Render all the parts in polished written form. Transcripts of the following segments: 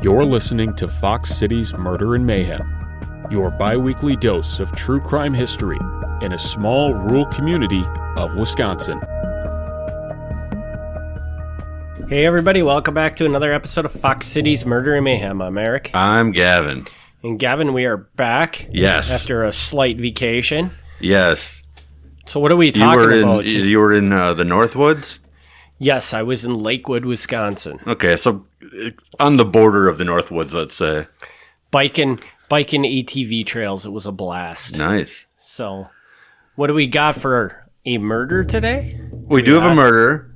You're listening to Fox City's Murder and Mayhem, your bi-weekly dose of true crime history in a small rural community of Wisconsin. Hey everybody, welcome back to another episode of Fox City's Murder and Mayhem. I'm Eric. I'm Gavin. And Gavin, we are back. Yes. After a slight vacation. Yes. So what are we talking about? You were in the Northwoods? Yes, I was in Lakewood, Wisconsin. Okay, so on the border of the Northwoods, let's say. Biking ATV trails. It was a blast. Nice. So what do we got for a murder today? We do have a murder.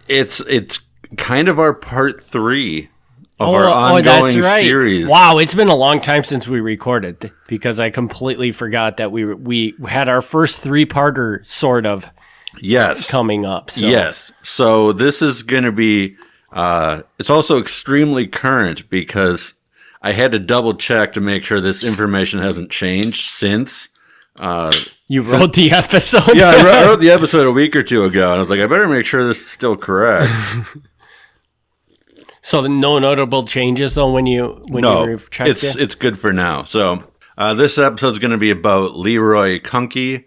It's kind of our part 3 of our ongoing series. Wow, it's been a long time since we recorded because I completely forgot that we had our first 3-parter sort of coming up. So. Yes. So this is going to be it's also extremely current because I had to double check to make sure this information hasn't changed since. You wrote the episode? Yeah, I wrote the episode a week or two ago, and I was like, I better make sure this is still correct. So no notable changes though when you checked it? It's good for now. So this episode is going to be about Leroy Kuhnke.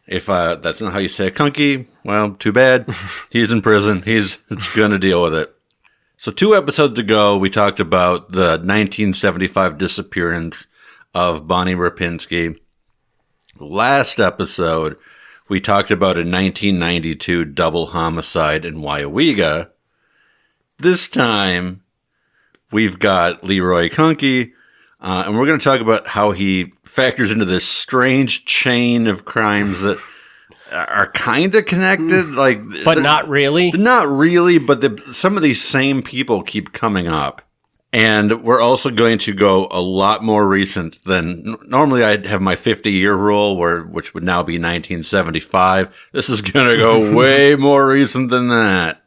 If that's not how you say it, Kuhnke, well, too bad. He's in prison. He's going to deal with it. So 2 episodes ago, we talked about the 1975 disappearance of Bonnie Rapinski. Last episode, we talked about a 1992 double homicide in Weyauwega. This time, we've got Leroy Kuhnke, and we're going to talk about how he factors into this strange chain of crimes that are kind of connected, but not really. Not really, but some of these same people keep coming up. And we're also going to go a lot more recent than normally. I'd have my 50-year rule, which would now be 1975. This is going to go way more recent than that.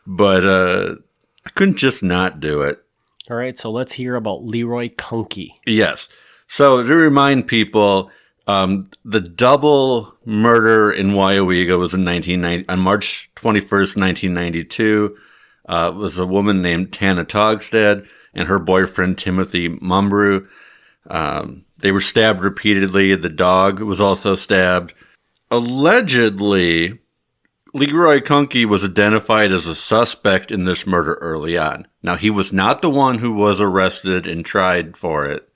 But I couldn't just not do it. All right, so let's hear about Leroy Kuhnke. Yes. So to remind people, the double murder in Weyauwega was on March 21st, 1992. It was a woman named Tana Togstad and her boyfriend, Timothy Mumbrew. They were stabbed repeatedly. The dog was also stabbed. Allegedly, Leroy Kuhnke was identified as a suspect in this murder early on. Now, he was not the one who was arrested and tried for it,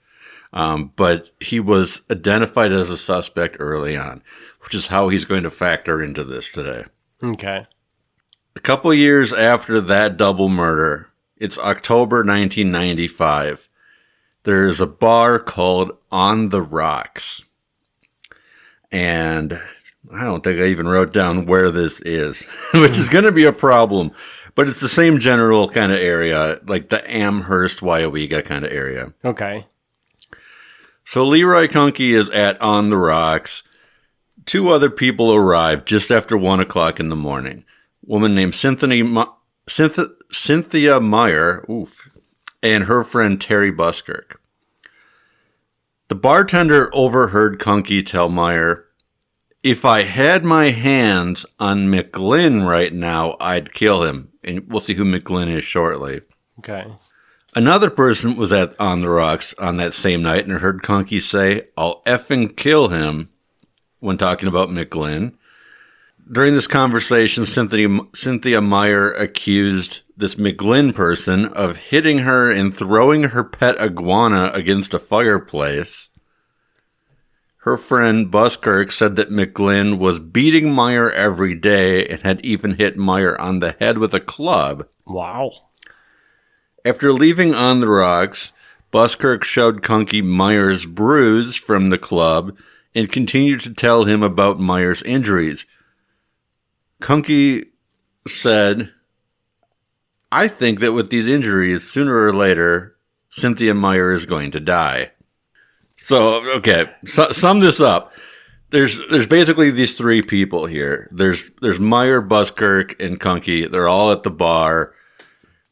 but he was identified as a suspect early on, which is how he's going to factor into this today. Okay. A couple years after that double murder, it's October 1995. There's a bar called On the Rocks. And I don't think I even wrote down where this is, which is going to be a problem. But it's the same general kind of area, like the Amherst, Weyauwega kind of area. Okay. So Leroy Kuhnke is at On the Rocks. 2 other people arrive just after 1 o'clock in the morning. A woman named Cynthia Meyer, and her friend Terry Buskirk. The bartender overheard Kuhnke tell Meyer, "If I had my hands on McGlynn right now, I'd kill him." And we'll see who McGlynn is shortly. Okay. Another person was on the Rocks on that same night and heard Kuhnke say, "I'll effing kill him," when talking about McGlynn. During this conversation, Cynthia Meyer accused this McGlynn person of hitting her and throwing her pet iguana against a fireplace. Her friend Buskirk said that McGlynn was beating Meyer every day and had even hit Meyer on the head with a club. Wow. After leaving On the Rocks, Buskirk showed Kuhnke Meyer's bruise from the club and continued to tell him about Meyer's injuries. Kuhnke said, "I think that with these injuries, sooner or later, Cynthia Meyer is going to die." So, okay, sum this up. There's basically these 3 people here. There's Meyer, Buskirk, and Kuhnke. They're all at the bar.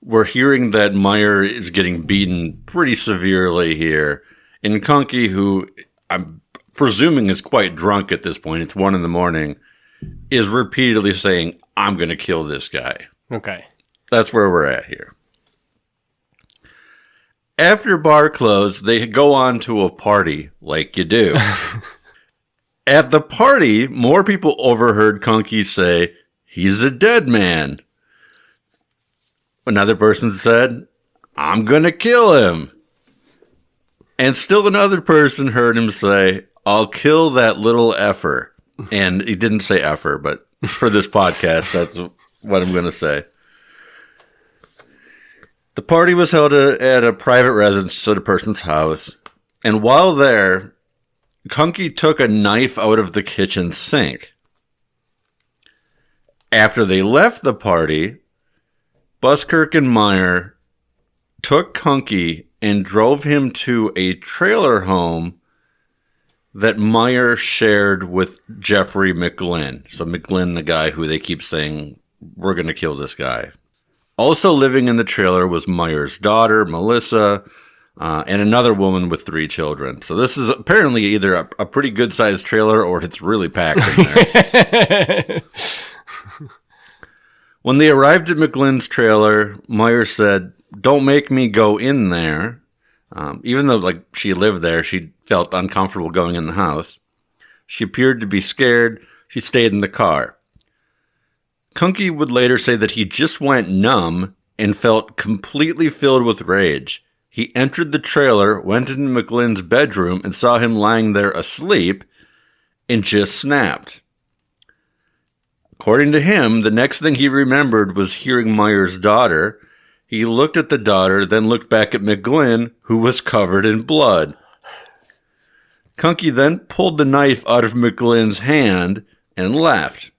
We're hearing that Meyer is getting beaten pretty severely here. And Kuhnke, who I'm presuming is quite drunk at this point, it's 1 a.m, is repeatedly saying, "I'm going to kill this guy." Okay. That's where we're at here. After bar closed, they go on to a party, like you do. At the party, more people overheard Kuhnke say, "He's a dead man." Another person said, "I'm gonna kill him." And still another person heard him say, "I'll kill that little effer." And he didn't say effer, but for this podcast, that's what I'm going to say. The party was held at a private residence at a person's house. And while there, Kuhnke took a knife out of the kitchen sink. After they left the party, Buskirk and Meyer took Kuhnke and drove him to a trailer home that Meyer shared with Jeffrey McGlynn. So McGlynn, the guy who they keep saying, "We're going to kill this guy." Also living in the trailer was Meyer's daughter, Melissa, and another woman with 3 children. So this is apparently either a pretty good-sized trailer or it's really packed in there. When they arrived at McGlynn's trailer, Meyer said, "Don't make me go in there." Even though she lived there, she felt uncomfortable going in the house. She appeared to be scared. She stayed in the car. Kuhnke would later say that he just went numb and felt completely filled with rage. He entered the trailer, went into McGlynn's bedroom, and saw him lying there asleep, and just snapped. According to him, the next thing he remembered was hearing Meyer's daughter. He looked at the daughter, then looked back at McGlynn, who was covered in blood. Kuhnke then pulled the knife out of McGlynn's hand and left.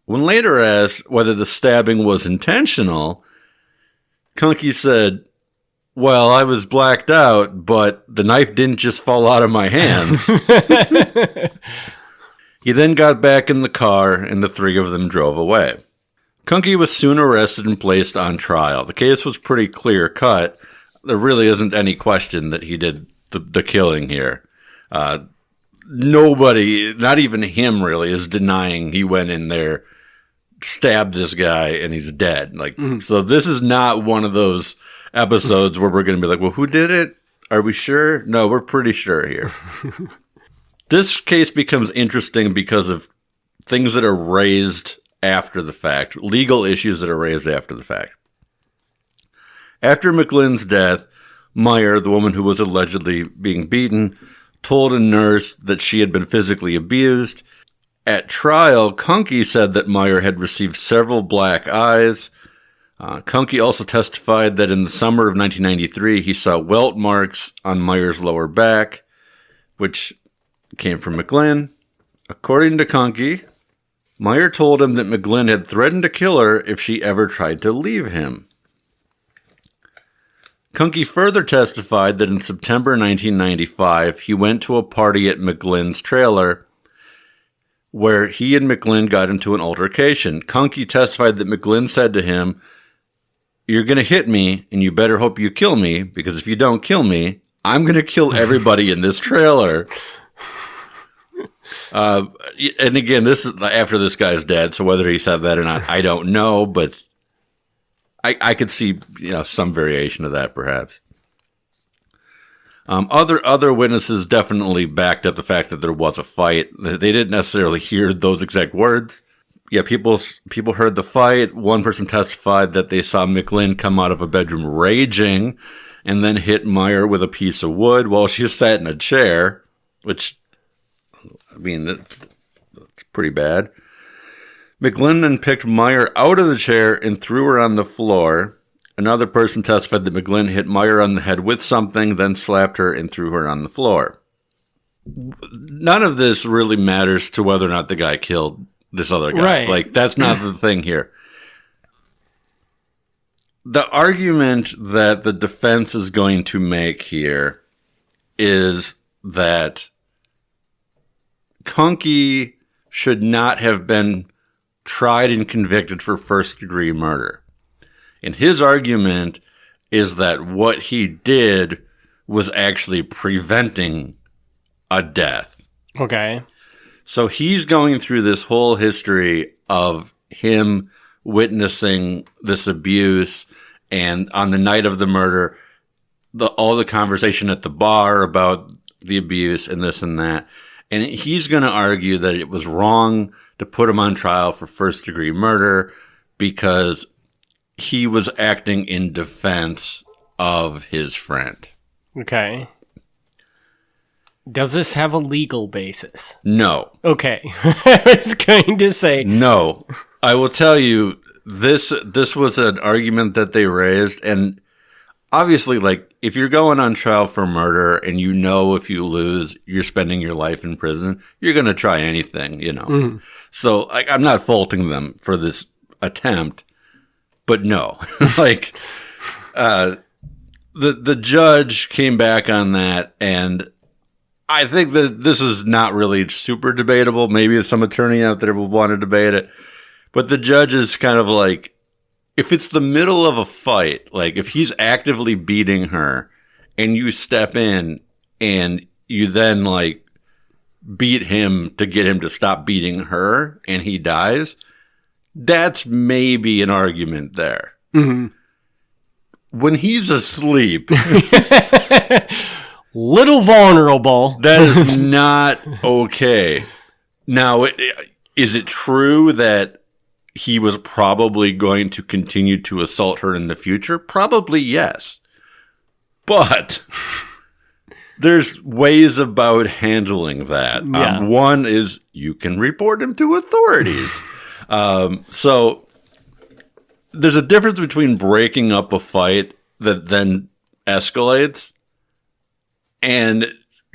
When later asked whether the stabbing was intentional, Kuhnke said, "Well, I was blacked out, but the knife didn't just fall out of my hands." He then got back in the car, and the 3 of them drove away. Kuhnke was soon arrested and placed on trial. The case was pretty clear-cut. There really isn't any question that he did the killing here. Nobody, not even him really, is denying he went in there, stabbed this guy, and he's dead. So this is not one of those episodes where we're going to be like, well, who did it? Are we sure? No, we're pretty sure here. This case becomes interesting because of things that are raised after the fact, legal issues that are raised after the fact. After McGlynn's death, Meyer, the woman who was allegedly being beaten, told a nurse that she had been physically abused. At trial, Kuhnke said that Meyer had received several black eyes. Kuhnke also testified that in the summer of 1993, he saw welt marks on Meyer's lower back, which came from McGlynn. According to Kuhnke, Meyer told him that McGlynn had threatened to kill her if she ever tried to leave him. Kuhnke further testified that in September 1995, he went to a party at McGlynn's trailer where he and McGlynn got into an altercation. Kuhnke testified that McGlynn said to him, "You're going to hit me, and you better hope you kill me, because if you don't kill me, I'm going to kill everybody in this trailer." And again, this is after this guy's dead, so whether he said that or not, I don't know, but I could see some variation of that, perhaps. Other witnesses definitely backed up the fact that there was a fight. They didn't necessarily hear those exact words. Yeah, people heard the fight. One person testified that they saw McGlynn come out of a bedroom raging and then hit Meyer with a piece of wood while she sat in a chair, which, I mean, that's pretty bad. McGlynn then picked Meyer out of the chair and threw her on the floor. Another person testified that McGlynn hit Meyer on the head with something, then slapped her and threw her on the floor. None of this really matters to whether or not the guy killed this other guy. Right. That's not the thing here. The argument that the defense is going to make here is that Kuhnke should not have been tried and convicted for first-degree murder. And his argument is that what he did was actually preventing a death. Okay. So he's going through this whole history of him witnessing this abuse, and on the night of the murder, all the conversation at the bar about the abuse and this and that. And he's going to argue that it was wrong to put him on trial for first-degree murder because he was acting in defense of his friend. Okay. Does this have a legal basis? No. Okay. I was going to say. No. I will tell you, this was an argument that they raised, and obviously, like, if you're going on trial for murder and you know if you lose, you're spending your life in prison, you're going to try anything, you know. Mm-hmm. So I'm not faulting them for this attempt, but no. Like, the judge came back on that, and I think that this is not really super debatable. Maybe there's some attorney out there will want to debate it, but the judge is kind of like, if it's the middle of a fight, like if he's actively beating her and you step in and you then like beat him to get him to stop beating her and he dies, that's maybe an argument there. Mm-hmm. When he's asleep, little vulnerable. That is not okay. Now, is it true that he was probably going to continue to assault her in the future? Probably yes. But there's ways about handling that. Yeah. One is you can report him to authorities. So there's a difference between breaking up a fight that then escalates and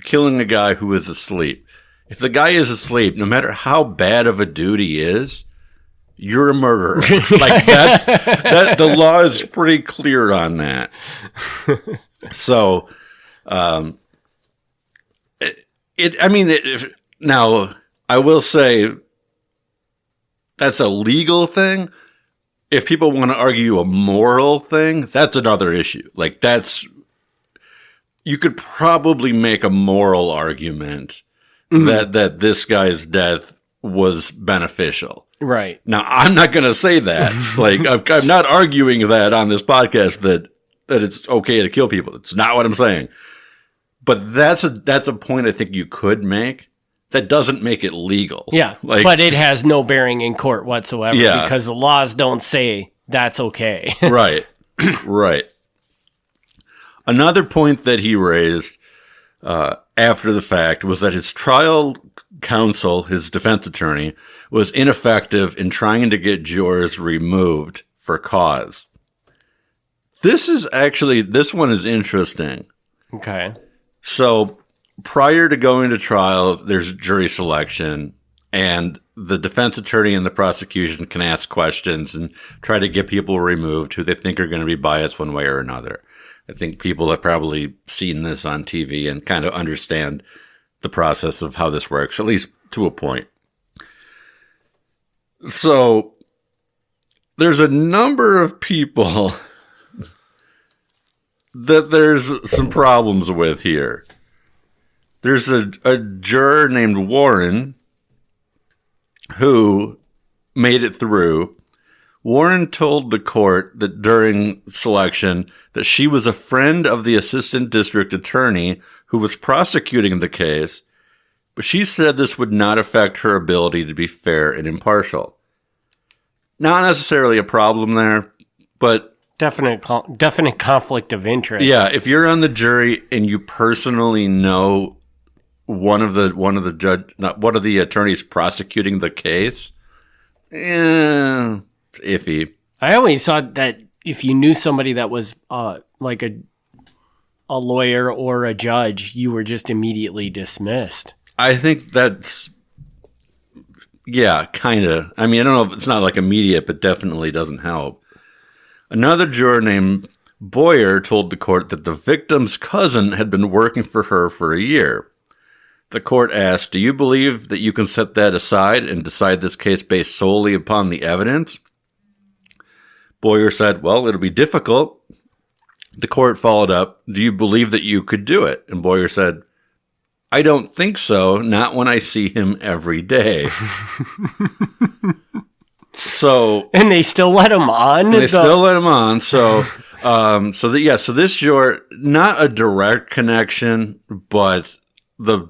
killing a guy who is asleep. If the guy is asleep, no matter how bad of a dude he is, you're a murderer. Like the law is pretty clear on that. So, now I will say that's a legal thing. If people want to argue a moral thing, that's another issue. Like you could probably make a moral argument that this guy's death was beneficial. Right. Now, I'm not going to say that. Like, I'm not arguing that on this podcast that it's okay to kill people. It's not what I'm saying. But that's a point I think you could make. That doesn't make it legal. Yeah, but it has no bearing in court whatsoever because the laws don't say that's okay. Right. Right. Another point that he raised after the fact was that his trial counsel, his defense attorney, was ineffective in trying to get jurors removed for cause. This one is interesting. Okay. So prior to going to trial, there's jury selection, and the defense attorney and the prosecution can ask questions and try to get people removed who they think are going to be biased one way or another. I think people have probably seen this on TV and kind of understand the process of how this works, at least to a point. So there's a number of people that there's some problems with here. There's a juror named Warren who made it through. Warren told the court that during selection that she was a friend of the assistant district attorney who was prosecuting the case, but she said this would not affect her ability to be fair and impartial. Not necessarily a problem there, but definite conflict of interest. Yeah, if you're on the jury and you personally know one of the attorneys prosecuting the case, it's iffy. I always thought that if you knew somebody that was like a lawyer or a judge, you were just immediately dismissed. I think that's, yeah, kind of. I mean, I don't know if it's not like immediate, but definitely doesn't help. Another juror named Boyer told the court that the victim's cousin had been working for her for a year. The court asked, "Do you believe that you can set that aside and decide this case based solely upon the evidence?" Boyer said, "Well, it'll be difficult." The court followed up, "Do you believe that you could do it?" And Boyer said, "I don't think so, not when I see him every day." So, and they still let him on? Still let him on. So So this juror, not a direct connection, but the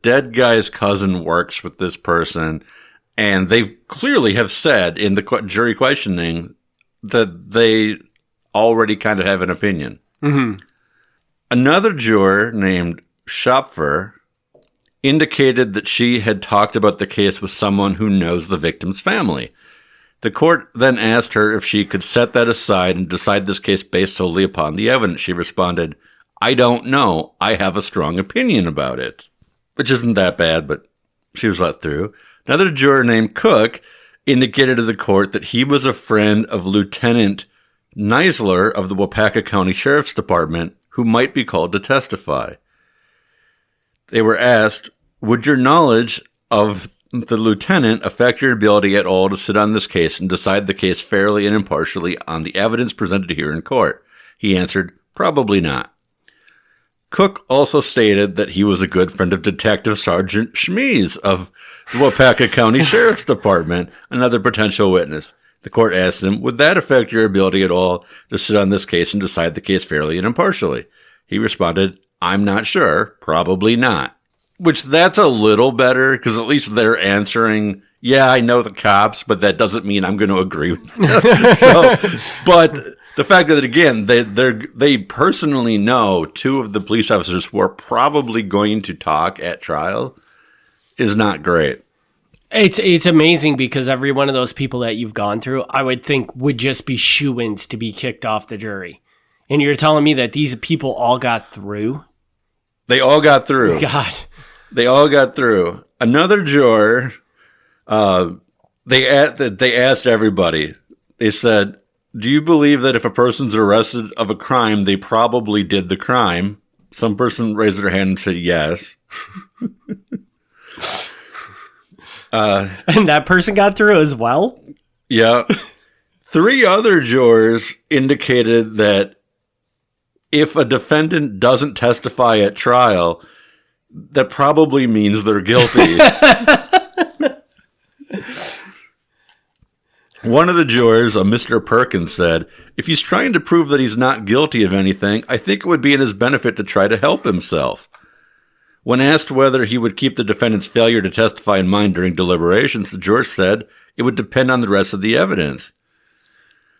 dead guy's cousin works with this person, and they clearly have said in the jury questioning that they already kind of have an opinion. Mm-hmm. Another juror named Schopfer indicated that she had talked about the case with someone who knows the victim's family. The court then asked her if she could set that aside and decide this case based solely upon the evidence. She responded, "I don't know. I have a strong opinion about it." Which isn't that bad, but she was let through. Another juror named Cook indicated to the court that he was a friend of Lieutenant Neisler of the Waupaca County Sheriff's Department, who might be called to testify. They were asked, "Would your knowledge of the lieutenant affect your ability at all to sit on this case and decide the case fairly and impartially on the evidence presented here in court?" He answered, "Probably not." Cook also stated that he was a good friend of Detective Sergeant Schmees of the Waupaca County Sheriff's Department, another potential witness. The court asked him, "Would that affect your ability at all to sit on this case and decide the case fairly and impartially?" He responded, "I'm not sure. Probably not." Which that's a little better, because at least they're answering, "Yeah, I know the cops, but that doesn't mean I'm going to agree with them." But the fact that, again, they personally know two of the police officers who are probably going to talk at trial is not great. It's amazing, because every one of those people that you've gone through, I would think would just be shoo-ins to be kicked off the jury. And you're telling me that these people all got through? They all got through. God. They all got through. Another juror, they asked everybody. They said, "Do you believe that if a person's arrested of a crime, they probably did the crime?" Some person raised their hand and said yes. And that person got through as well? Yeah. 3 other jurors indicated that if a defendant doesn't testify at trial, that probably means they're guilty. One of the jurors, a Mr. Perkins, said, "If he's trying to prove that he's not guilty of anything, I think it would be in his benefit to try to help himself." When asked whether he would keep the defendant's failure to testify in mind during deliberations, the juror said it would depend on the rest of the evidence.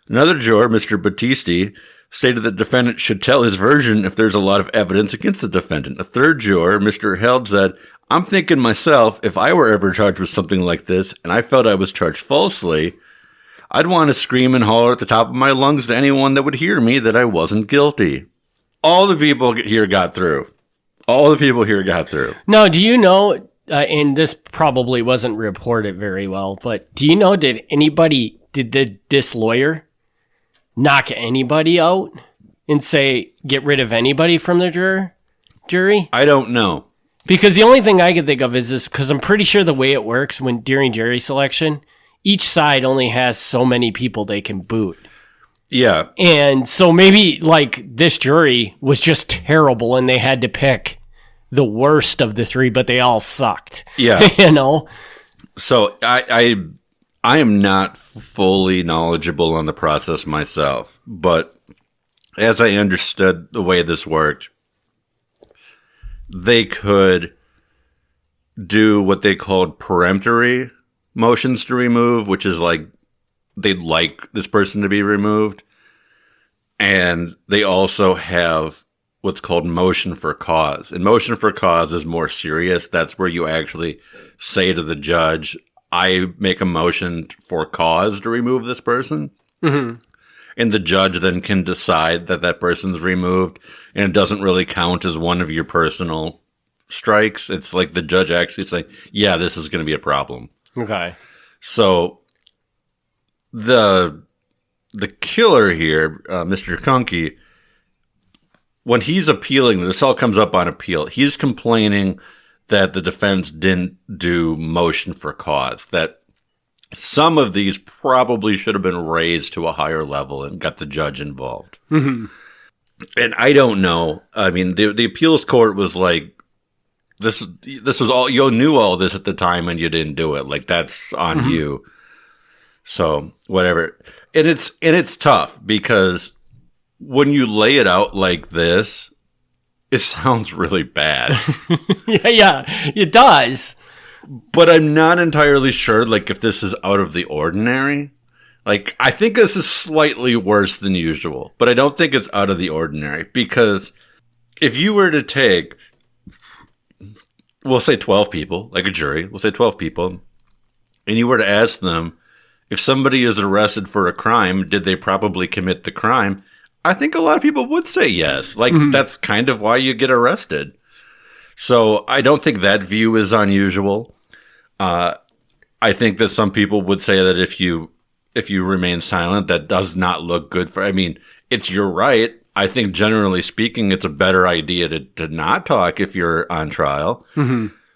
Another juror, Mr. Battisti, stated that the defendant should tell his version if there's a lot of evidence against the defendant. A third juror, Mr. Held, said, "I'm thinking myself, if I were ever charged with something like this and I felt I was charged falsely, I'd want to scream and holler at the top of my lungs to anyone that would hear me that I wasn't guilty." All the people here got through. All the people here got through. Now, do you know, and this probably wasn't reported very well, but do you know, did this lawyer knock anybody out and say, get rid of anybody from the jury? I don't know. Because the only thing I can think of is this, because I'm pretty sure the way it works during jury selection, each side only has so many people they can boot. Yeah. And so maybe like this jury was just terrible and they had to pick the worst of the 3, but they all sucked. Yeah. You know? So I am not fully knowledgeable on the process myself, but as I understood the way this worked, they could do what they called peremptory motions to remove, which is like they'd like this person to be removed. And they also have what's called motion for cause. And motion for cause is more serious. That's where you actually say to the judge, "I make a motion for cause to remove this person." Mm-hmm. And the judge then can decide that that person's removed, and it doesn't really count as one of your personal strikes. It's like the judge actually saying, "Yeah, this is going to be a problem." Okay. So the killer here, Mr. Kuhnke, when he's appealing, this all comes up on appeal, he's complaining that the defense didn't do motion for cause, that some of these probably should have been raised to a higher level and got the judge involved. Mm-hmm. And I don't know. I mean, the appeals court was like, this was all, you knew all this at the time and you didn't do it. Like, that's on Mm-hmm. you. So whatever. And it's tough because when you lay it out like this, it sounds really bad. Yeah, it does. But I'm not entirely sure, like, if this is out of the ordinary. Like, I think this is slightly worse than usual, but I don't think it's out of the ordinary, because if you were to take, we'll say 12 people, like a jury, we'll say 12 people, and you were to ask them, if somebody is arrested for a crime, did they probably commit the crime? I think a lot of people would say yes. Like, that's kind of why you get arrested. So I don't think that view is unusual. I think that some people would say that if you remain silent, that does not look good for, I mean, it's your right. I think generally speaking, it's a better idea to not talk if you're on trial.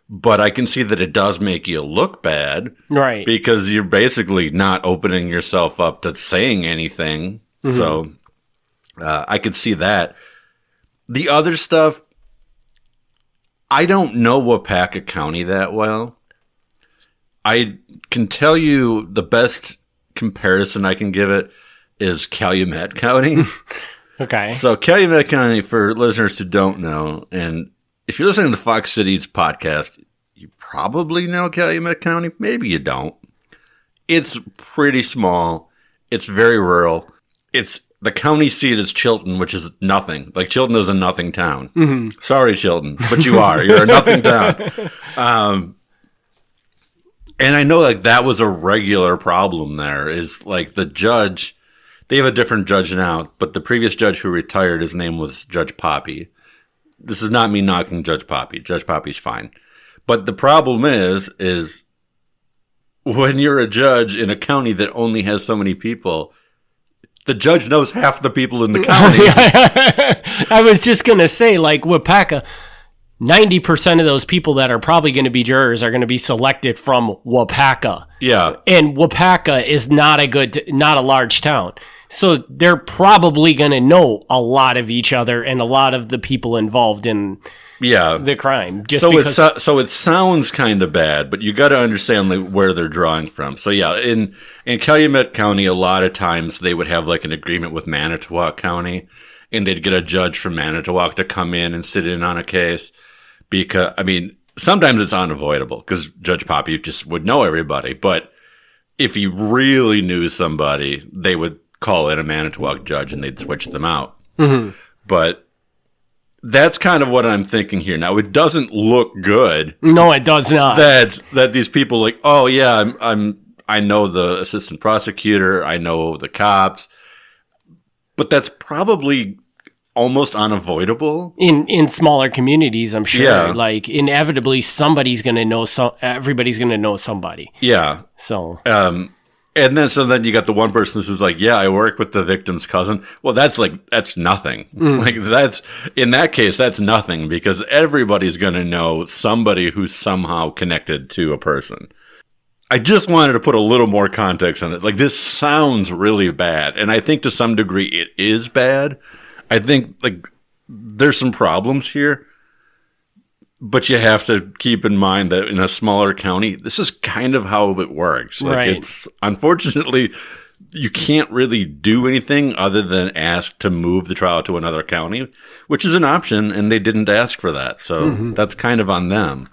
But I can see that it does make you look bad. Right. Because you're basically not opening yourself up to saying anything. So I could see that. The other stuff, I don't know Waupaca County that well. I can tell you the best comparison I can give it is Calumet County. Okay. So Calumet County, for listeners who don't know, and if you're listening to Fox Cities podcast, you probably know Calumet County. Maybe you don't. It's pretty small. It's very rural. The county seat is Chilton, which is nothing. Like, Chilton is a nothing town. Sorry, Chilton, but you are. You're a nothing town. And I know, like, that was a regular problem there, is, like, the judge, they have a different judge now, but the previous judge who retired, his name was Judge Poppy. This is not me knocking Judge Poppy. Judge Poppy's fine. But the problem is when you're a judge in a county that only has so many people, the judge knows half the people in the county. I was just going to say, like, Waupaca, 90% of those people that are probably going to be jurors are going to be selected from Waupaca. Yeah. And Waupaca is not a large town. So they're probably going to know a lot of each other and a lot of the people involved in the crime. So it sounds kind of bad, but you got to understand, like, where they're drawing from. So yeah, in Calumet County, a lot of times they would have, like, an agreement with Manitowoc County, and they'd get a judge from Manitowoc to come in and sit in on a case. Because, I mean, sometimes it's unavoidable because Judge Poppy just would know everybody. But if he really knew somebody, they would call in a Manitowoc judge and they'd switch them out. But that's kind of what I'm thinking here. Now, it doesn't look good. No, it does not. That these people, like, oh yeah, I know the assistant prosecutor, I know the cops, but that's probably almost unavoidable in smaller communities. I'm sure, like, inevitably everybody's going to know somebody. Yeah. So, and then you got the one person who's like, yeah, I work with the victim's cousin. Well, that's nothing. Like, in that case, that's nothing, because everybody's going to know somebody who's somehow connected to a person. I just wanted to put a little more context on it. Like, this sounds really bad, and I think to some degree it is bad. I think, like, there's some problems here, but you have to keep in mind that in a smaller county, this is kind of how it works. Like, it's, unfortunately, you can't really do anything other than ask to move the trial to another county, which is an option, and they didn't ask for that. So that's kind of on them.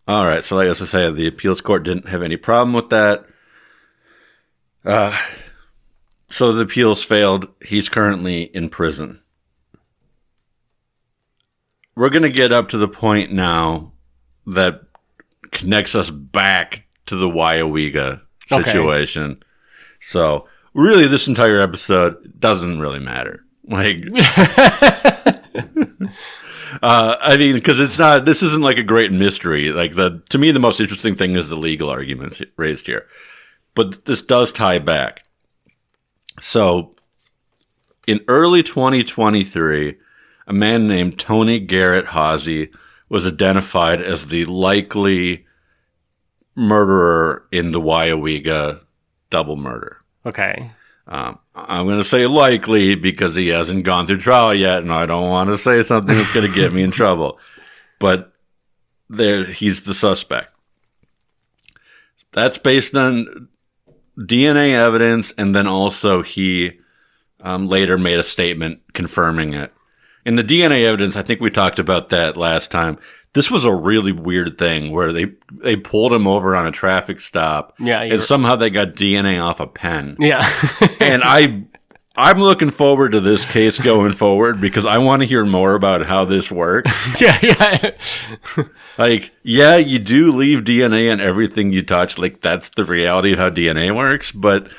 All right. So, like I say, the appeals court didn't have any problem with that. So the appeals failed. He's currently in prison. We're going to get up to the point now that connects us back to the Waiawega situation. Okay. So really, this entire episode doesn't really matter. Like, I mean, because this isn't like a great mystery. Like, to me, the most interesting thing is the legal arguments raised here. But this does tie back. So, in early 2023, a man named Tony Garrett Hawsey was identified as the likely murderer in the Waiawega double murder. Okay. I'm going to say likely because he hasn't gone through trial yet, and I don't want to say something that's going to get me in trouble. But he's the suspect. That's based on DNA evidence, and then also he later made a statement confirming it. And the DNA evidence, I think we talked about that last time. This was a really weird thing where they pulled him over on a traffic stop. Yeah, and somehow they got DNA off a pen. Yeah. And I'm looking forward to this case going forward because I want to hear more about how this works. Yeah. Like, yeah, you do leave DNA on everything you touch. Like, that's the reality of how DNA works. But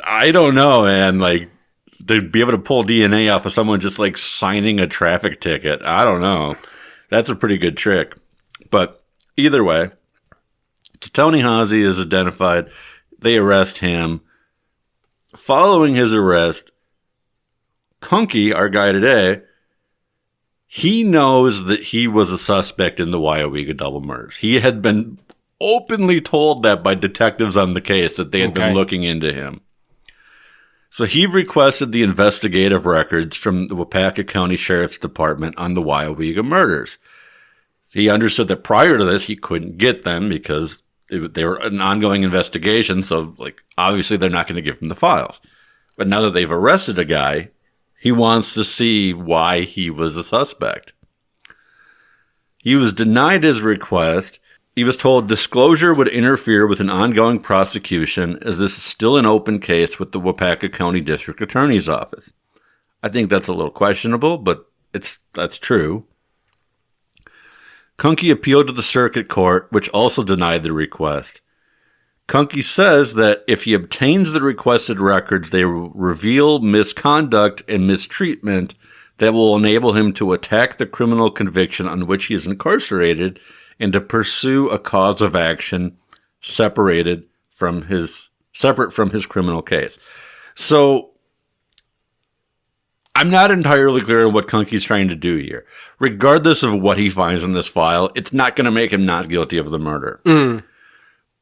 I don't know, man. Like, to be able to pull DNA off of someone just like signing a traffic ticket, I don't know. That's a pretty good trick. But either way, so Tony Haase is identified. They arrest him. Following his arrest, Kuhnke, our guy today, he knows that he was a suspect in the Weyerwega double murders. He had been openly told that by detectives on the case that they had been looking into him. So he requested the investigative records from the Waupaca County Sheriff's Department on the Weyerwega murders. He understood that prior to this, he couldn't get them because they were an ongoing investigation. So, like, obviously they're not going to give him the files. But now that they've arrested a guy, he wants to see why he was a suspect. He was denied his request. He was told disclosure would interfere with an ongoing prosecution as this is still an open case with the Waupaca County District Attorney's Office. I think that's a little questionable, but that's true. Kuhnke appealed to the circuit court, which also denied the request. Kuhnke says that if he obtains the requested records, they will reveal misconduct and mistreatment that will enable him to attack the criminal conviction on which he is incarcerated and to pursue a cause of action separate from his criminal case. So I'm not entirely clear on what Kuhnke's trying to do here. Regardless of what he finds in this file, it's not going to make him not guilty of the murder.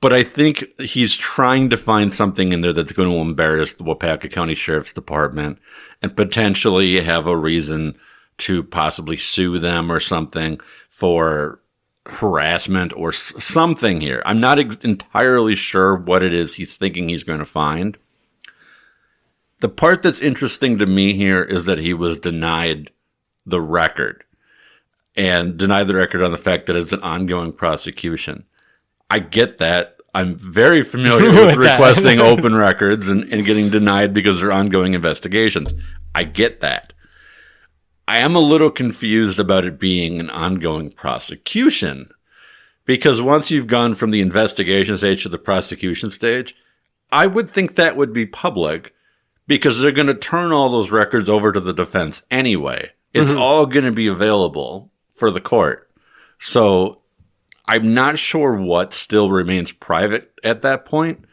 But I think he's trying to find something in there that's going to embarrass the Waupaca County Sheriff's Department and potentially have a reason to possibly sue them or something for harassment or something here. I'm not entirely sure what it is he's thinking he's going to find. The part that's interesting to me here is that he was denied the record and denied the record on the fact that it's an ongoing prosecution. I get that. I'm very familiar with requesting open records and getting denied because they're ongoing investigations. I get that. I am a little confused about it being an ongoing prosecution because once you've gone from the investigation stage to the prosecution stage, I would think that would be public because they're going to turn all those records over to the defense anyway. It's all going to be available for the court. So I'm not sure what still remains private at that point.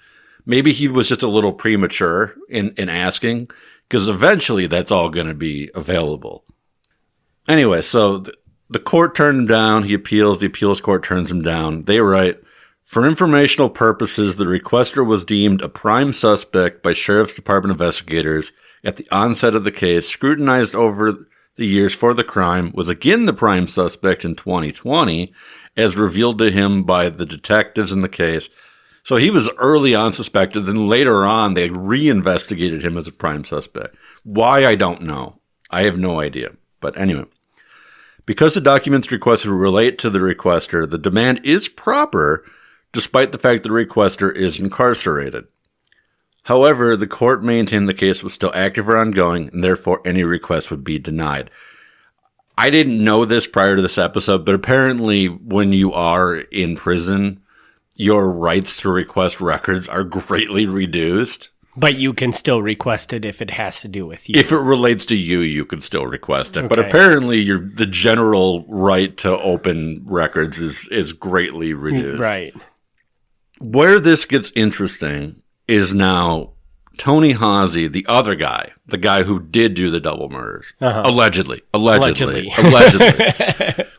Maybe he was just a little premature in asking because eventually that's all going to be available. Anyway, so the court turned him down. He appeals. The appeals court turns him down. They write, for informational purposes, the requester was deemed a prime suspect by Sheriff's Department investigators at the onset of the case, scrutinized over the years for the crime, was again the prime suspect in 2020, as revealed to him by the detectives in the case. So he was early on suspected, then later on they reinvestigated him as a prime suspect. Why, I don't know. I have no idea. But anyway, because the documents requested relate to the requester, the demand is proper, despite the fact that the requester is incarcerated. However, the court maintained the case was still active or ongoing, and therefore any request would be denied. I didn't know this prior to this episode, but apparently when you are in prison, your rights to request records are greatly reduced. But you can still request it if it has to do with you. If it relates to you, you can still request it. Okay. But apparently the general right to open records is greatly reduced. Right. Where this gets interesting is now Tony Haase, the other guy, the guy who did do the double murders, allegedly.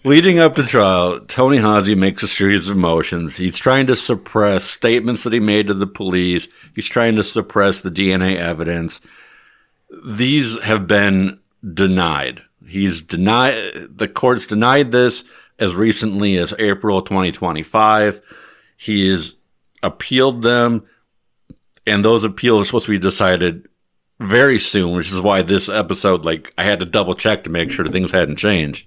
Leading up to trial, Tony Haase makes a series of motions. He's trying to suppress statements that he made to the police. He's trying to suppress the DNA evidence. These have been denied. The court's denied this as recently as April 2025. He has appealed them. And those appeals are supposed to be decided very soon, which is why this episode, like, I had to double check to make sure things hadn't changed.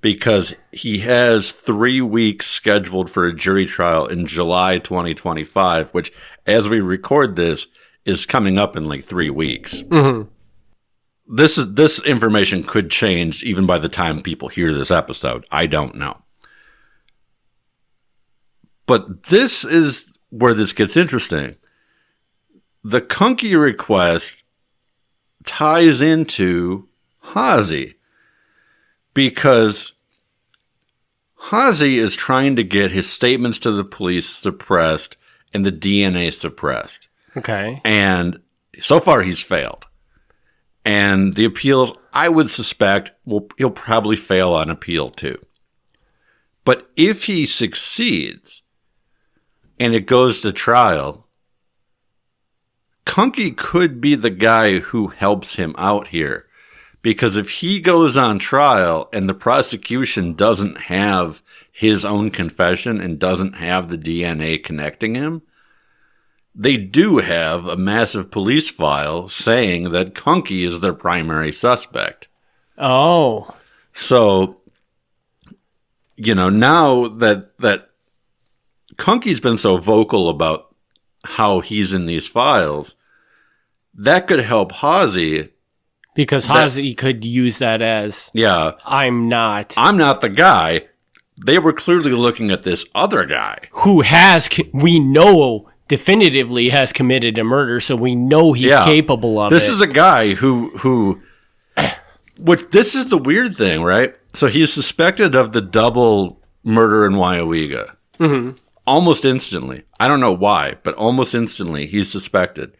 Because he has 3 weeks scheduled for a jury trial in July 2025, which, as we record this, is coming up in like 3 weeks. Mm-hmm. This information could change even by the time people hear this episode. I don't know. But this is where this gets interesting. The Kuhnke request ties into Hazy, because Hazy is trying to get his statements to the police suppressed and the DNA suppressed. Okay. And so far he's failed. And the appeals, I would suspect, he'll probably fail on appeal too. But if he succeeds and it goes to trial, Kuhnke could be the guy who helps him out here. Because if he goes on trial and the prosecution doesn't have his own confession and doesn't have the DNA connecting him, they do have a massive police file saying that Kuhnke is their primary suspect. Oh. So, now that Kuhnke's been so vocal about how he's in these files, that could help Hazy. Because Hazy could use that as, I'm not the guy. They were clearly looking at this other guy. Who we know definitively has committed a murder, so we know he's capable of it. This is a guy who which this is the weird thing, right? So he's suspected of the double murder in Waiawega. Mm-hmm. Almost instantly. I don't know why, but almost instantly he's suspected.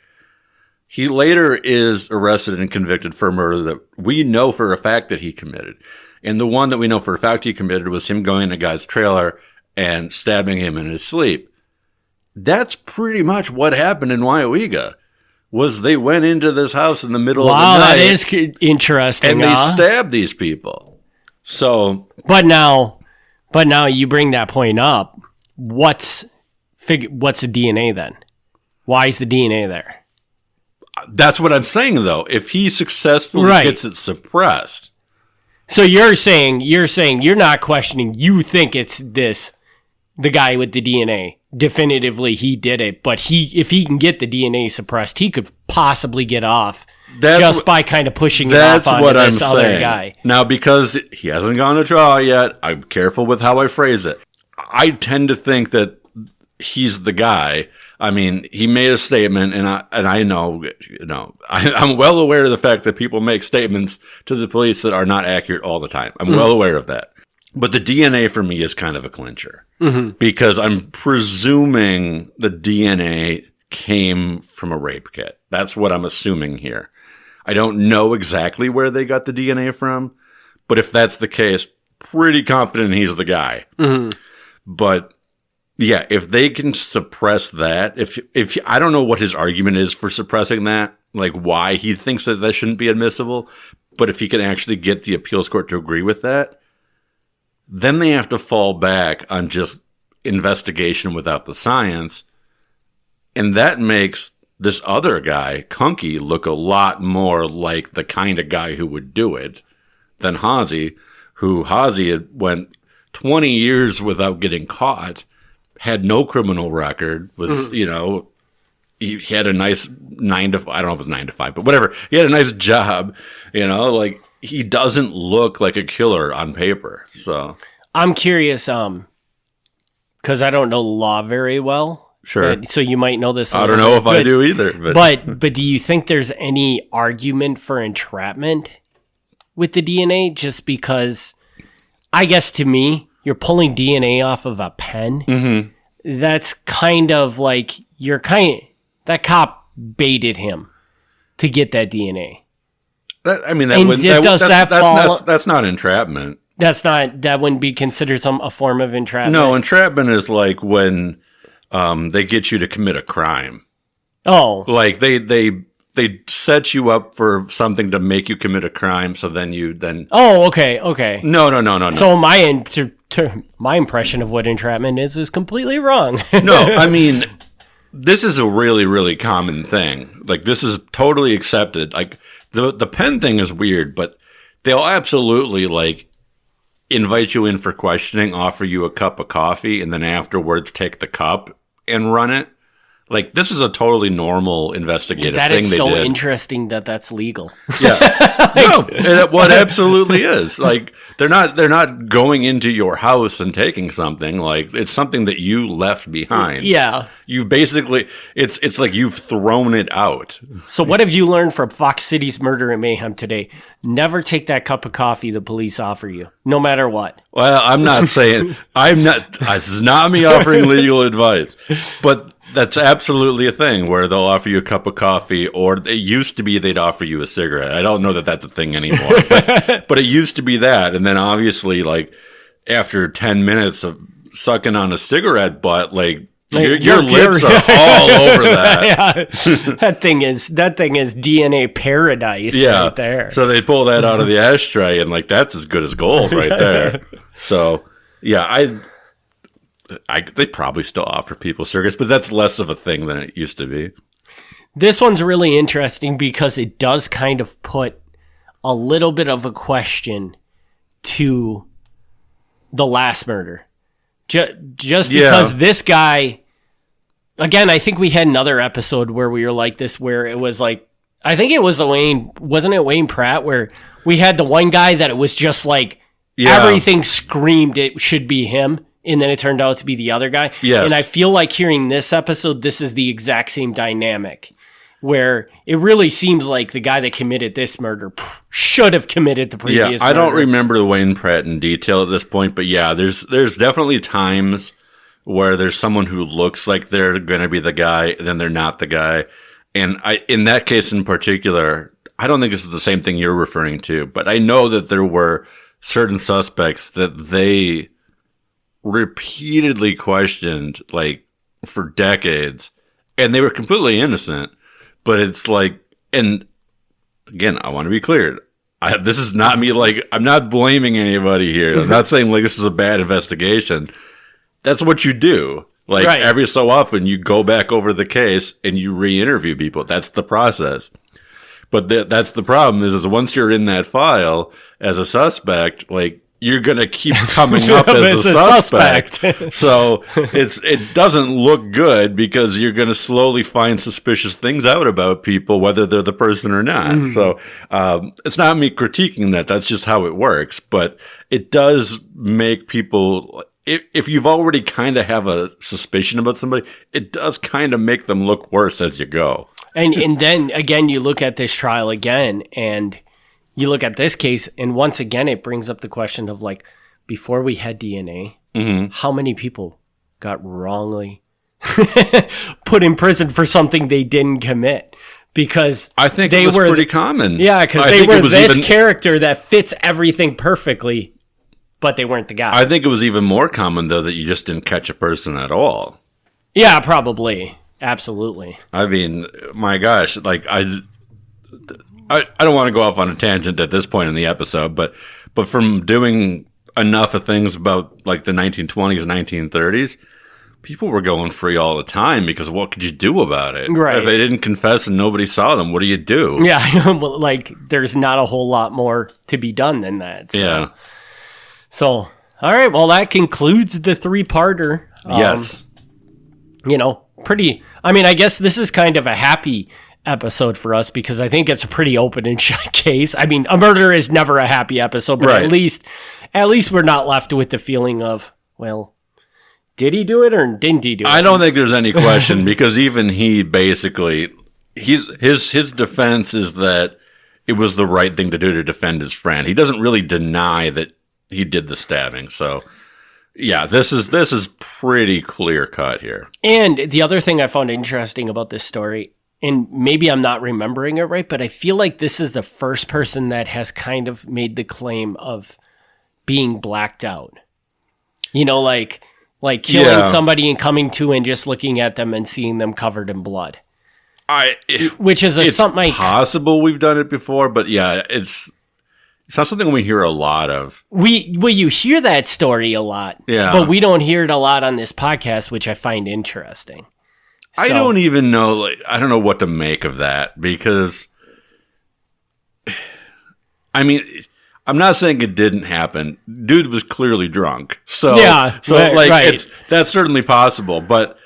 He later is arrested and convicted for a murder that we know for a fact that he committed. And the one that we know for a fact he committed was him going in a guy's trailer and stabbing him in his sleep. That's pretty much what happened in Waiawega. Was they went into this house in the middle of the night. Wow, that is interesting. And they stabbed these people. So, but now you bring that point up. What's the DNA then? Why is the DNA there? That's what I'm saying, though. If he successfully gets it suppressed. So you're saying you're not questioning. You think it's the guy with the DNA. Definitively, he did it. But if he can get the DNA suppressed, he could possibly get off by kind of pushing it off onto this other guy. Now, because he hasn't gone to trial yet, I'm careful with how I phrase it. I tend to think that he's the guy. I mean, he made a statement, and I know, I'm well aware of the fact that people make statements to the police that are not accurate all the time. I'm well aware of that. But the DNA for me is kind of a clincher. Mm-hmm. Because I'm presuming the DNA came from a rape kit. That's what I'm assuming here. I don't know exactly where they got the DNA from, but if that's the case, pretty confident he's the guy. Mm-hmm. But yeah, if they can suppress that, if I don't know what his argument is for suppressing that, like why he thinks that shouldn't be admissible, but if he can actually get the appeals court to agree with that, then they have to fall back on just investigation without the science. And that makes this other guy, Kuhnke, look a lot more like the kind of guy who would do it than Hazy, had went 20 years without getting caught, had no criminal record, was, he had a nice 9 to 5, I don't know if it's 9 to 5, but whatever. He had a nice job, like, he doesn't look like a killer on paper. So I'm curious, because I don't know the law very well. Sure. So you might know this. I don't know if I do either. But do you think there's any argument for entrapment with the DNA? Just because, I guess to me, you're pulling DNA off of a pen. Mm-hmm. That's kind of like that cop baited him to get that DNA. That's not entrapment. That wouldn't be considered a form of entrapment. No, entrapment is like when they get you to commit a crime. Oh, like they set you up for something to make you commit a crime. So then. Oh, okay. No. So my impression of what entrapment is completely wrong. No, I mean, this is a really, really common thing. Like, this is totally accepted. Like, the pen thing is weird, but they'll absolutely, like, invite you in for questioning, offer you a cup of coffee, and then afterwards take the cup and run it. Like, this is a totally normal investigative thing they did. That is so interesting that that's legal. Yeah. No, it absolutely is. Like, they're not going into your house and taking something. Like, it's something that you left behind. Yeah. You basically, it's like you've thrown it out. So what have you learned from Fox Cities Murder and Mayhem today? Never take that cup of coffee the police offer you, no matter what. Well, I'm not saying, this is not me offering legal advice, but that's absolutely a thing where they'll offer you a cup of coffee, or it used to be they'd offer you a cigarette. I don't know that that's a thing anymore, but it used to be that. And then obviously, like, after 10 minutes of sucking on a cigarette butt, like, your lips are all over that. Yeah. That thing is DNA paradise right there. So they pull that out of the ashtray, and, like, that's as good as gold right there. So, yeah, they probably still offer people cigarettes, but that's less of a thing than it used to be. This one's really interesting because it does kind of put a little bit of a question to the last murder. Just because this guy, again, I think we had another episode where we were like this, where it was like, I think it was wasn't it Wayne Pratt, where we had the one guy that it was just like, everything screamed it should be him. And then it turned out to be the other guy. Yes. And I feel like hearing this episode, this is the exact same dynamic, where it really seems like the guy that committed this murder should have committed the previous murder. I don't remember Wayne Pratt in detail at this point, but yeah, there's definitely times where there's someone who looks like they're going to be the guy, and then they're not the guy. And in that case in particular, I don't think this is the same thing you're referring to, but I know that there were certain suspects that they repeatedly questioned, like, for decades, and they were completely innocent. But it's like, and again, I want to be clear, this is not me, like, I'm not blaming anybody here. I'm not saying, like, this is a bad investigation. That's what you do. Like, every so often you go back over the case and you re-interview people. That's the process. But that's the problem is once you're in that file as a suspect, like, you're going to keep coming up as a suspect. So it doesn't look good because you're going to slowly find suspicious things out about people, whether they're the person or not. So it's not me critiquing that. That's just how it works. But it does make people, if you've already kind of have a suspicion about somebody, it does kind of make them look worse as you go. And then, again, you look at this trial again, and you look at this case, and once again, it brings up the question of, like, before we had DNA, how many people got wrongly put in prison for something they didn't commit? Because I think it was pretty common. Yeah, because they were this character that fits everything perfectly, but they weren't the guy. I think it was even more common, though, that you just didn't catch a person at all. Yeah, probably. Absolutely. I mean, my gosh, like, I don't want to go off on a tangent at this point in the episode, but from doing enough of things about, like, the 1920s and 1930s, people were going free all the time because what could you do about it? Right. If they didn't confess and nobody saw them, what do you do? Yeah, well, like, there's not a whole lot more to be done than that. So. Yeah. So, all right, well, that concludes the three-parter. Yes. You know, I guess this is kind of a happy episode for us because I think it's a pretty open and shut case. I mean, a murder is never a happy episode, but at least we're not left with the feeling of, well, did he do it or didn't he do it? I don't think there's any question because even he basically, his defense is that it was the right thing to do to defend his friend. He doesn't really deny that he did the stabbing. So, yeah, this is pretty clear cut here. And the other thing I found interesting about this story, and maybe I'm not remembering it right, but I feel like this is the first person that has kind of made the claim of being blacked out. You know, like killing somebody and coming to and just looking at them and seeing them covered in blood. Which is something possible we've done it before, but yeah, it's not something we hear a lot of. You hear that story a lot, but we don't hear it a lot on this podcast, which I find interesting. I don't even know. Like, I don't know what to make of that because, I mean, I'm not saying it didn't happen. Dude was clearly drunk, so that's certainly possible. But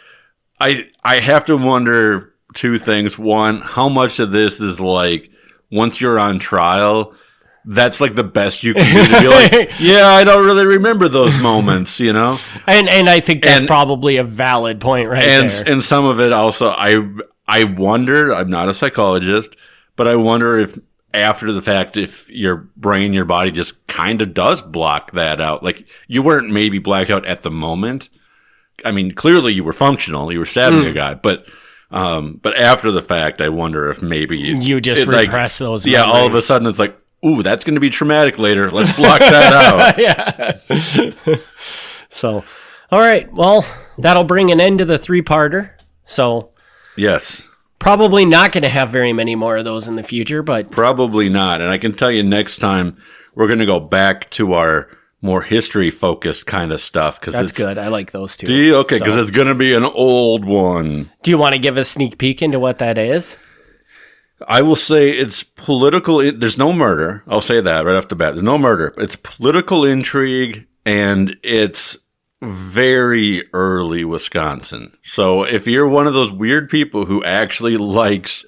I have to wonder two things. One, how much of this is like once you're on trial, that's like the best you can do to be like, yeah, I don't really remember those moments, you know? And I think that's probably a valid point there. And some of it also, I wonder, I'm not a psychologist, but I wonder if after the fact, if your brain, your body just kind of does block that out. Like, you weren't maybe blacked out at the moment. I mean, clearly you were functional. You were stabbing a guy, but after the fact, I wonder if maybe you just repress those memories. Yeah, all of a sudden it's like, ooh, that's going to be traumatic later. Let's block that out. Yeah. So, all right. Well, that'll bring an end to the 3-parter. So, yes. Probably not going to have very many more of those in the future, but probably not. And I can tell you next time we're going to go back to our more history-focused kind of stuff. That's good. I like those two. Do you? Okay, because it's going to be an old one. Do you want to give a sneak peek into what that is? I will say it's political. There's no murder. I'll say that right off the bat. There's no murder. It's political intrigue, and it's very early Wisconsin. So if you're one of those weird people who actually likes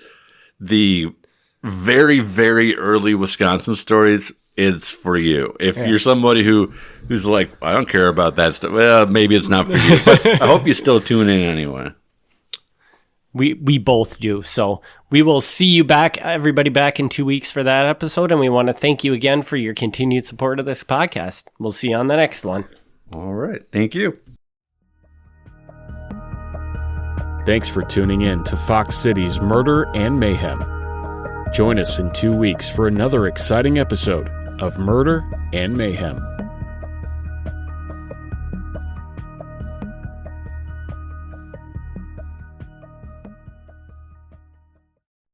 the very, very early Wisconsin stories, it's for you. If you're somebody who's like, I don't care about that stuff, well, maybe it's not for you. But I hope you still tune in anyway. We both do. So we will see you back, everybody, back in 2 weeks for that episode. And we want to thank you again for your continued support of this podcast. We'll see you on the next one. All right. Thank you. Thanks for tuning in to Fox City's Murder and Mayhem. Join us in 2 weeks for another exciting episode of Murder and Mayhem.